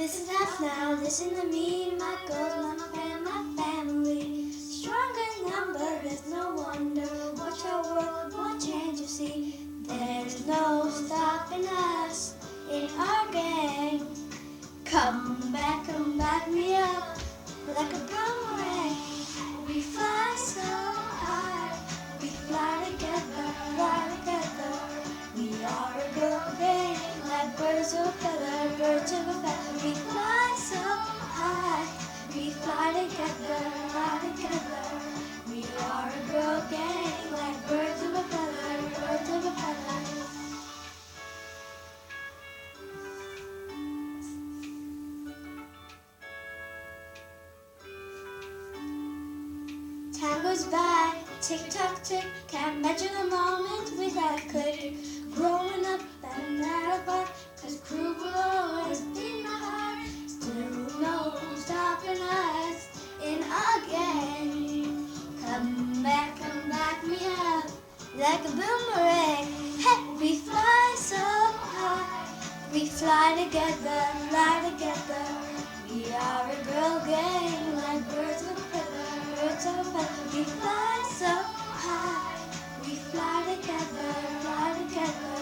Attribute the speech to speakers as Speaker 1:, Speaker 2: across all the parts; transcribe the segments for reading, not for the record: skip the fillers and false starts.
Speaker 1: Listen up now, listen to me, my goals, my family. Stronger number, there's no wonder. Watch our world, what change you see. There's no stopping us in our game. Come back me up like a boomerang. We fly so high, we fly together, fly together. We are a girl gang, like birds of a feather, birds of a feather. We fly so high, we fly together, fly together. We are a girl gang, like birds of a feather, birds of a feather. Time goes by, tick tock tick, can't imagine a moment without a click. Growing up and out of heart, cause crew will always be my heart. Still no stopping us in our game. Come back me up like a boomerang. Hey, we fly so high, we fly together, fly together. We are a girl gang, like birds of a feather, birds of a feather. We fly so high, we fly together, fly together.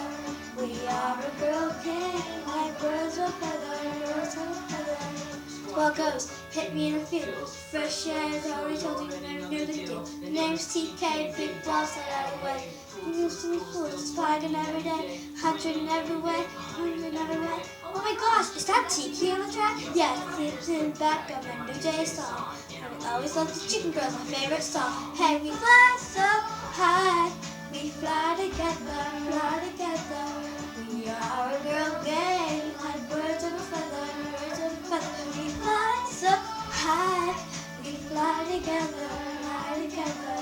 Speaker 1: We are a girl gang, like birds of a feather, birds of a feather. Well, ghost, hit me in the field. Fresh air has already told you, never knew the deal. The name's TK, big balls that out of the way. You used to be fools, spying every day, hunting every way, hunting every way. Oh my gosh, is that TK on the track? Yeah, it's in the back of my new J song. I always love the Chicken Girls, my favorite song. Hey, we fly so high, we fly together, fly together. We are a girl gang, like birds of a feather, birds of a feather. We fly so high, we fly together, fly together.